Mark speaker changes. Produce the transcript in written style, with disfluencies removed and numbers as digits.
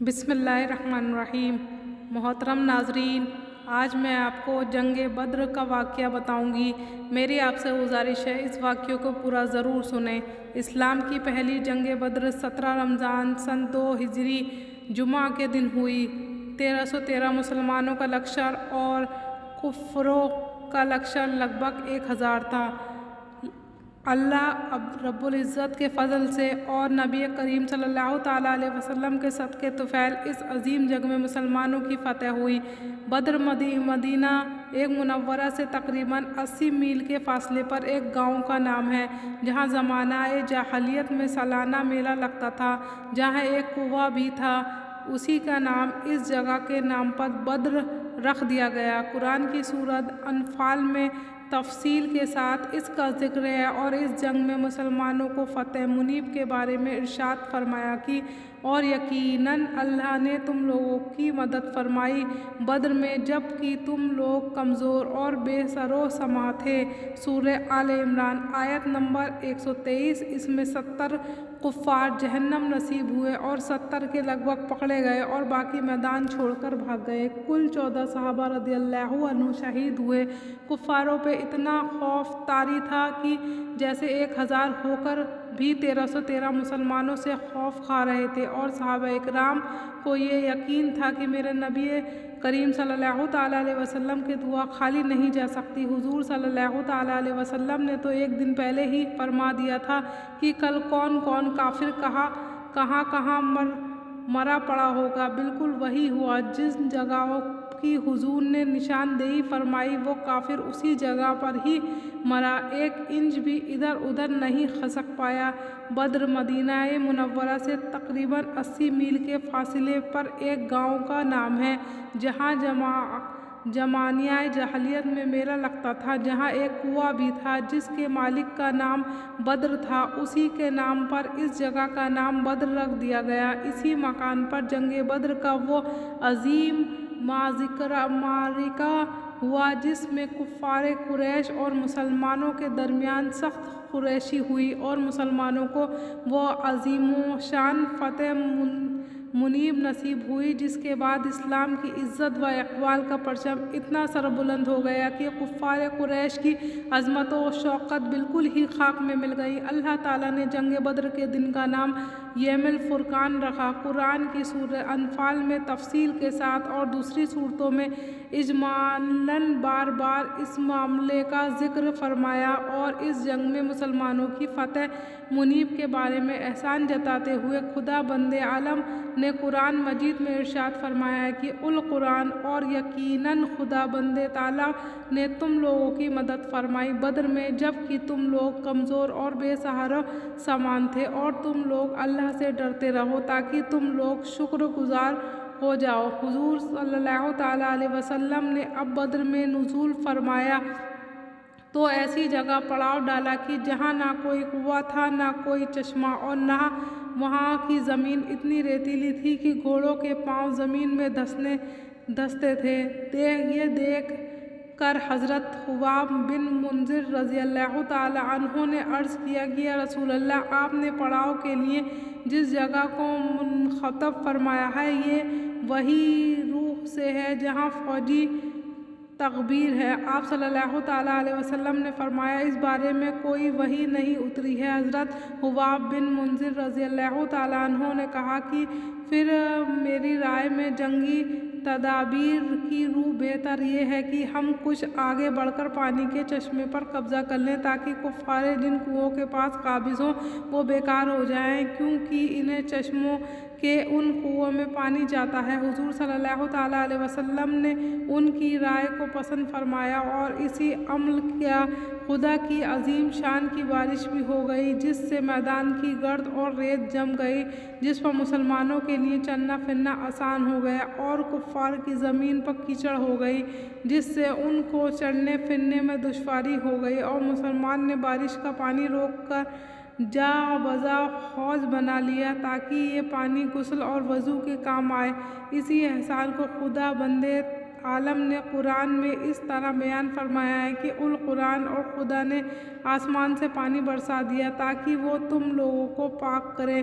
Speaker 1: بسم اللہ الرحمن الرحیم۔ محترم ناظرین، آج میں آپ کو جنگ بدر کا واقعہ بتاؤں گی۔ میری آپ سے گزارش ہے اس واقعے کو پورا ضرور سنیں۔ اسلام کی پہلی جنگ بدر 17 رمضان سن 2 ہجری جمعہ کے دن ہوئی۔ 1313 مسلمانوں کا لشکر اور کفروں کا لشکر لگ بھگ 1000 تھا۔ اللہ رب العزت کے فضل سے اور نبی کریم صلی اللہ تعالیٰ علیہ وسلم کے صدقے طفیل اس عظیم جنگ میں مسلمانوں کی فتح ہوئی۔ بدر مدینہ ایک منورہ سے تقریباً 80 میل کے فاصلے پر ایک گاؤں کا نام ہے، جہاں زمانہ جاہلیت میں سالانہ میلہ لگتا تھا، جہاں ایک کنواں بھی تھا۔ اسی کا نام اس جگہ کے نام پر بدر رکھ دیا گیا۔ قرآن کی سورۃ انفال میں تفصیل کے ساتھ اس کا ذکر ہے اور اس جنگ میں مسلمانوں کو فتح منیب کے بارے میں ارشاد فرمایا کہ اور یقیناً اللہ نے تم لوگوں کی مدد فرمائی بدر میں جب کہ تم لوگ کمزور اور بے سر و ساماں تھے۔ سورہ آل عمران آیت نمبر 123۔ اس میں 70 کفار جہنم نصیب ہوئے اور 70 کے لگ بھگ پکڑے گئے اور باقی میدان چھوڑ کر بھاگ گئے۔ کل 14 صحابہ رضی اللہ عنہ شہید ہوئے۔ کفاروں پہ اتنا خوف طاری تھا کہ جیسے 1000 ہو کر بھی 1313 مسلمانوں سے خوف کھا رہے تھے، اور صحابہ اکرام کو یہ یقین تھا کہ میرے نبی کریم صلی اللہ تعالیٰ علیہ وسلم کی دعا خالی نہیں جا سکتی۔ حضور صلی اللہ تعالیٰ علیہ وسلم نے تو ایک دن پہلے ہی فرما دیا تھا کہ کل کون کون کافر کہاں مرا پڑا ہوگا۔ بالکل وہی ہوا۔ جس جگہوں کی حضور نے نشاندہی فرمائی وہ کافر اسی جگہ پر ہی مرا، ایک انچ بھی ادھر ادھر نہیں خسک پایا۔ بدر مدینہ منورہ سے تقریباً 80 میل کے فاصلے پر ایک گاؤں کا نام ہے، جہاں زمانہ جاہلیت میں میلہ لگتا تھا، جہاں ایک کنواں بھی تھا جس کے مالک کا نام بدر تھا۔ اسی کے نام پر اس جگہ کا نام بدر رکھ دیا گیا۔ اسی مکان پر جنگ بدر کا وہ عظیم معرکہ ہوا جس میں کفار قریش اور مسلمانوں کے درمیان سخت قریشی ہوئی اور مسلمانوں کو وہ عظیم الشان فتح منیب نصیب ہوئی، جس کے بعد اسلام کی عزت و اقبال کا پرچم اتنا سربلند ہو گیا کہ کفار قریش کی عظمت و شوکت بالکل ہی خاک میں مل گئی۔ اللہ تعالیٰ نے جنگ بدر کے دن کا نام یوم الفرقان رکھا۔ قرآن کی سورہ انفال میں تفصیل کے ساتھ اور دوسری سورتوں میں اجمالاً بار بار اس معاملے کا ذکر فرمایا اور اس جنگ میں مسلمانوں کی فتح منیب کے بارے میں احسان جتاتے ہوئے خدا بند عالم نے قرآن مجید میں ارشاد فرمایا ہے کہ القرآن اور یقیناً خدا بند تعالیٰ نے تم لوگوں کی مدد فرمائی بدر میں جب کہ تم لوگ کمزور اور بے سہارا سامان تھے، اور تم لوگ اللہ سے ڈرتے رہو تاکہ تم لوگ شکر گزار ہو جاؤ۔ حضور صلی اللہ تعالیٰ علیہ وسلم نے اب بدر میں نزول فرمایا تو ایسی جگہ پڑاؤ ڈالا کہ جہاں نہ کوئی کنواں تھا، نہ کوئی چشمہ، اور نہ وہاں کی زمین اتنی ریتیلی تھی کہ گھوڑوں کے پاؤں زمین میں دھستے تھے۔ یہ دیکھ کر حضرت خباب بن منذر رضی اللہ تعالیٰ عنہ نے عرض کیا کہ یا رسول اللہ، آپ نے پڑاؤ کے لیے جس جگہ کو منتخب فرمایا ہے یہ وہی روح سے ہے جہاں فوجی تکبیر ہے۔ آپ صلی اللہ تعالیٰ علیہ وسلم نے فرمایا اس بارے میں کوئی وحی نہیں اتری ہے۔ حضرت خباب بن منذر رضی اللہ تعالیٰ عنہ نے کہا کہ پھر میری رائے میں جنگی تدابیر کی روح بہتر یہ ہے کہ ہم کچھ آگے بڑھ کر پانی کے چشمے پر قبضہ کر لیں تاکہ کفار جن کنوؤں کے پاس قابض ہوں وہ بیکار ہو جائیں، کیونکہ انہیں چشموں کے ان کنوؤں میں پانی جاتا ہے۔ حضور صلی اللہ تعالیٰ علیہ وسلم نے ان کی رائے کو پسند فرمایا اور اسی عمل کیا۔ خدا کی عظیم شان کی بارش بھی ہو گئی جس سے میدان کی گرد اور ریت جم گئی، جس پر مسلمانوں کے لیے چلنا پھرنا آسان ہو گیا، اور کفار کی زمین پر کیچڑ ہو گئی جس سے ان کو چلنے پھرنے میں دشواری ہو گئی، اور مسلمان نے بارش کا پانی روک کر جا بجا حوض بنا لیا تاکہ یہ پانی غسل اور وضو کے کام آئے۔ اسی احسان کو خدا بند عالم نے قرآن میں اس طرح بیان فرمایا ہے کہ القرآن اور خدا نے آسمان سے پانی برسا دیا تاکہ وہ تم لوگوں کو پاک کرے۔